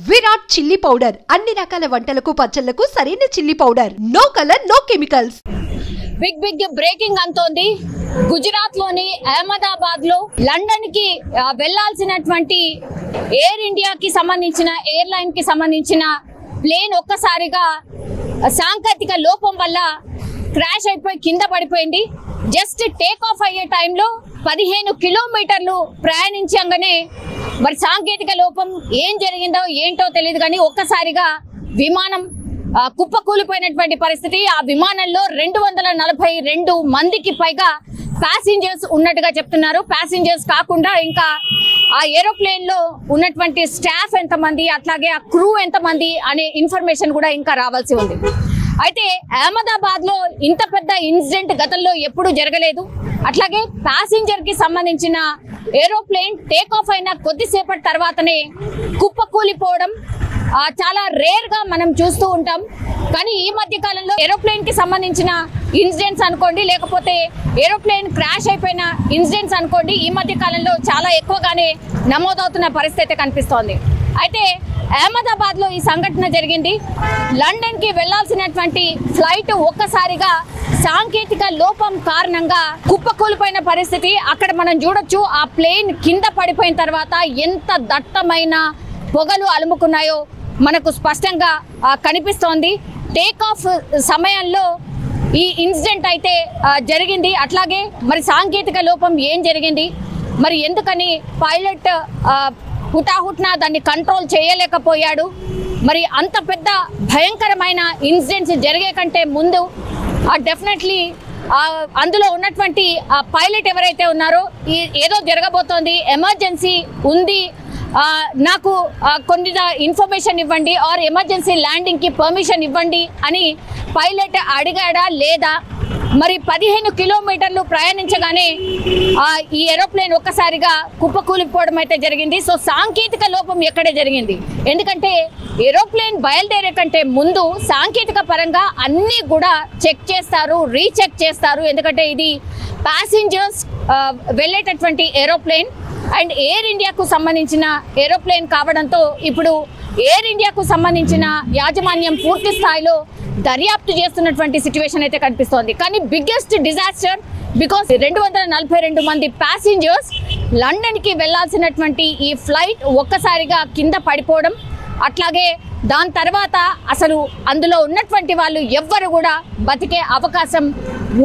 Virat chilli powder అన్ని రకాల వంటలకు పచ్చళ్లకు సరైన chilli powder. No colour no chemicals. Big breaking అంతోంది. గుజరాత్ లోని అహ్మదాబాద్ లో లండన్ కి వెళ్లాల్సినటువంటి ఎయిర్ ఇండియాకి సంబంధించిన ఎయిర్లైన్ కి సంబంధించిన ప్లేన్ ఒక్కసారిగా సాంకేతిక లోపం వల్ల క్రాష్ అయిపోయి కింద పడిపోయింది. జస్ట్ టేక్ ఆఫ్ అయ్యే టైంలో 15 కిలోమీటర్లు ప్రయాణించగానే మరి సాంకేతిక లోపం ఏం జరిగిందో ఏంటో తెలియదు కానీ ఒక్కసారిగా విమానం కుప్పకూలిపోయినటువంటి పరిస్థితి. ఆ విమానంలో 242 మందికి పైగా ప్యాసింజర్స్ ఉన్నట్టుగా చెప్తున్నారు. ప్యాసింజర్స్ కాకుండా ఇంకా ఆ ఏరోప్లేన్ లో ఉన్నటువంటి స్టాఫ్ ఎంతమంది, అట్లాగే ఆ క్రూ ఎంతమంది అనే ఇన్ఫర్మేషన్ కూడా ఇంకా రావాల్సి ఉంది. అయితే అహ్మదాబాద్ లో ఇంత పెద్ద ఇన్సిడెంట్ గతంలో ఎప్పుడూ జరగలేదు. అట్లాగే ప్యాసింజర్ కి సంబంధించిన ఏరోప్లేన్ టేక్ ఆఫ్ అయిన కొద్దిసేపటి తర్వాతనే కుప్పకూలిపోవడం చాలా రేర్ గా మనం చూస్తూ ఉంటాం. కానీ ఈ మధ్య కాలంలో ఏరోప్లేన్ కి సంబంధించిన ఇన్సిడెంట్స్ అనుకోండి, లేకపోతే ఏరోప్లేన్ క్రాష్ అయిపోయిన ఇన్సిడెంట్స్ అనుకోండి, ఈ మధ్య కాలంలో చాలా ఎక్కువగానే నమోదవుతున్న పరిస్థితి కనిపిస్తోంది. అయితే అహ్మదాబాద్ లో ఈ సంఘటన జరిగింది. లండన్ కి వెళ్లాల్సినటువంటి ఫ్లైట్ ఒక్కసారిగా సాంకేతిక లోపం కారణంగా కుప్పకూలిపోయిన పరిస్థితి. అక్కడ మనం చూడొచ్చు ఆ ప్లేన్ కింద పడిపోయిన తర్వాత ఎంత దట్టమైన పొగలు అలుముకున్నాయో మనకు స్పష్టంగా కనిపిస్తోంది. టేక్ ఆఫ్ సమయంలో ఈ ఇన్సిడెంట్ అయితే జరిగింది. అట్లాగే మరి సాంకేతిక లోపం ఏం జరిగింది, మరి ఎందుకని పైలట్ హుటాహుట్న దాన్ని కంట్రోల్ చేయలేకపోయాడు, మరి అంత పెద్ద భయంకరమైన ఇన్సిడెంట్స్ జరిగే కంటే ముందు డెఫినెట్లీ అందులో ఉన్నటువంటి పైలట్ ఎవరైతే ఉన్నారో ఏదో జరగబోతోంది, ఎమర్జెన్సీ ఉంది, నాకు కొన్ని ఇన్ఫర్మేషన్ ఇవ్వండి ఆర్ ఎమర్జెన్సీ ల్యాండింగ్ కి పర్మిషన్ ఇవ్వండి అని పైలట్ అడిగాడా లేదా, మరి 15 కిలోమీటర్లు ప్రయాణించగానే ఈ ఏరోప్లేన్ ఒక్కసారిగా కుప్పకూలిపోవడం అయితే జరిగింది. సో సాంకేతిక లోపం ఎక్కడే జరిగింది, ఎందుకంటే ఏరోప్లేన్ బయలుదేరే కంటే ముందు సాంకేతిక పరంగా అన్నీ కూడా చెక్ చేస్తారు, రీచెక్ చేస్తారు. ఎందుకంటే ఇది ప్యాసింజర్స్ వెళ్ళేటటువంటి ఏరోప్లేన్ అండ్ ఎయిర్ ఇండియాకు సంబంధించిన ఏరోప్లేన్ కావడంతో ఇప్పుడు ఎయిర్ ఇండియాకు సంబంధించిన యాజమాన్యం పూర్తి స్థాయిలో దర్యాప్తు చేస్తున్నటువంటి సిచ్యువేషన్ అయితే కనిపిస్తోంది. కానీ బిగ్గెస్ట్ డిజాస్టర్ బికాస్ 242 మంది ప్యాసింజర్స్ లండన్ కి వెళ్లాల్సినటువంటి ఈ ఫ్లైట్ ఒక్కసారిగా కింద పడిపోవడం, అట్లాగే దాని తర్వాత అసలు అందులో ఉన్నటువంటి వాళ్ళు ఎవ్వరు కూడా బతికే అవకాశం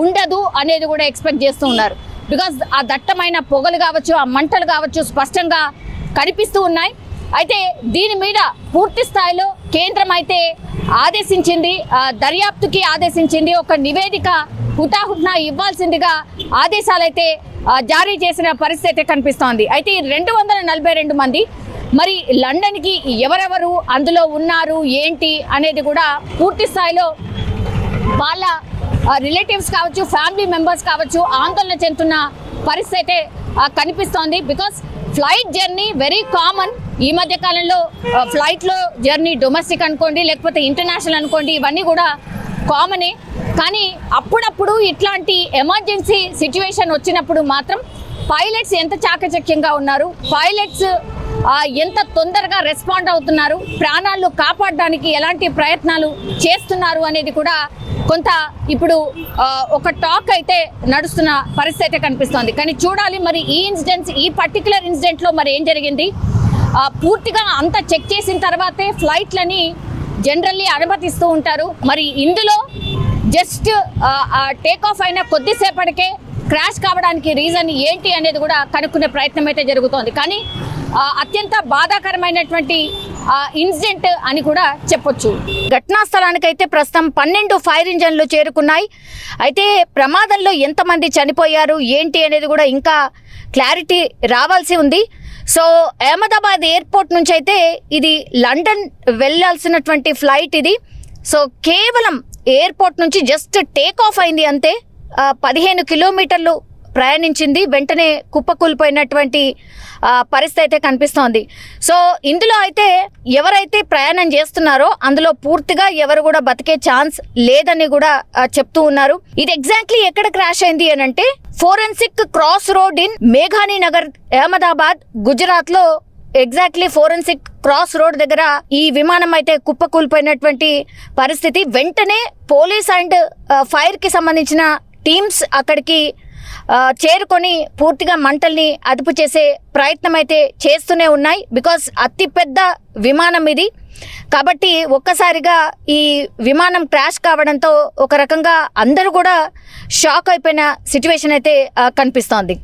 ఉండదు అనేది కూడా ఎక్స్పెక్ట్ చేస్తూ ఉన్నారు. బికాస్ ఆ దట్టమైన పొగలు కావచ్చు, ఆ మంటలు కావచ్చు స్పష్టంగా కనిపిస్తూ ఉన్నాయి. అయితే దీని మీద పూర్తి స్థాయిలో కేంద్రం అయితే ఆదేశించింది, దర్యాప్తుకి ఆదేశించింది, ఒక నివేదిక హుటాహుట్న ఇవ్వాల్సిందిగా ఆదేశాలైతే జారీ చేసిన పరిస్థితి కనిపిస్తోంది. అయితే 242 మంది మరి లండన్ కి ఎవరెవరు అందులో ఉన్నారు ఏంటి అనేది కూడా పూర్తి స్థాయిలో వాళ్ళ రిలేటివ్స్ కావచ్చు, ఫ్యామిలీ మెంబర్స్ కావచ్చు ఆందోళన చెందుతున్న పరిస్థితి కనిపిస్తోంది. Because flight journey very common. ఈ మధ్య కాలంలో ఫ్లైట్లో జర్నీ డొమెస్టిక్ అనుకోండి, లేకపోతే ఇంటర్నేషనల్ అనుకోండి, ఇవన్నీ కూడా కామనే. కానీ అప్పుడప్పుడు ఇట్లాంటి ఎమర్జెన్సీ సిచ్యువేషన్ వచ్చినప్పుడు మాత్రం పైలట్స్ ఎంత చాకచక్యంగా ఉన్నారు, పైలట్స్ ఎంత తొందరగా రెస్పాండ్ అవుతున్నారు, ప్రాణాలు కాపాడడానికి ఎలాంటి ప్రయత్నాలు చేస్తున్నారు అనేది కూడా కొంత ఇప్పుడు ఒక టాక్ అయితే నడుస్తున్న పరిస్థితి కనిపిస్తోంది. కానీ చూడాలి మరి ఈ ఇన్సిడెంట్స్, ఈ పర్టికులర్ ఇన్సిడెంట్లో మరి ఏం జరిగింది. పూర్తిగా అంతా చెక్ చేసిన తర్వాతే ఫ్లైట్లని జనరల్లీ అనుమతిస్తూ ఉంటారు. మరి ఇందులో జస్ట్ టేక్ ఆఫ్ అయిన కొద్దిసేపటికే క్రాష్ కావడానికి రీజన్ ఏంటి అనేది కూడా కనుక్కునే ప్రయత్నం అయితే జరుగుతోంది. కానీ అత్యంత బాధాకరమైనటువంటి ఇన్సిడెంట్ అని కూడా చెప్పొచ్చు. ఘటనా స్థలానికైతే ప్రస్తుతం 12 ఫైర్ ఇంజన్లు చేరుకున్నాయి. అయితే ప్రమాదంలో ఎంతమంది చనిపోయారు ఏంటి అనేది కూడా ఇంకా క్లారిటీ రావాల్సి ఉంది. సో అహ్మదాబాద్ ఎయిర్పోర్ట్ నుంచి అయితే ఇది లండన్ వెళ్ళాల్సినటువంటి ఫ్లైట్ ఇది. సో కేవలం ఎయిర్పోర్ట్ నుంచి జస్ట్ టేక్ ఆఫ్ అయింది అంతే, 15 కిలోమీటర్లు ప్రయాణించింది, వెంటనే కుప్పకూలిపోయినటువంటి పరిస్థితి అయితే కనిపిస్తోంది. సో ఇందులో అయితే ఎవరైతే ప్రయాణం చేస్తున్నారో అందులో పూర్తిగా ఎవరు కూడా బతికే ఛాన్స్ లేదని కూడా చెప్తూ ఉన్నారు. ఇది ఎగ్జాక్ట్లీ ఎక్కడ క్రాష్ అయింది అని అంటే ఫోరెన్సిక్ క్రాస్ రోడ్ ఇన్ మేఘానీ నగర్, అహ్మదాబాద్, గుజరాత్ లో ఎగ్జాక్ట్లీ ఫోరెన్సిక్ క్రాస్ రోడ్ దగ్గర ఈ విమానం అయితే కుప్పకూలిపోయినటువంటి పరిస్థితి. వెంటనే పోలీస్ అండ్ ఫైర్ కి సంబంధించిన టీమ్స్ అక్కడికి చేరుకొని పూర్తిగా మంటల్ని అదుపు చేసే ప్రయత్నం అయితే చేస్తూనే ఉన్నాయి. బికాస్ అతి పెద్ద విమానం ఇది కాబట్టి ఒక్కసారిగా ఈ విమానం క్రాష్ కావడంతో ఒక రకంగా అందరూ కూడా షాక్ అయిపోయిన సిచ్యువేషన్ అయితే కనిపిస్తోంది.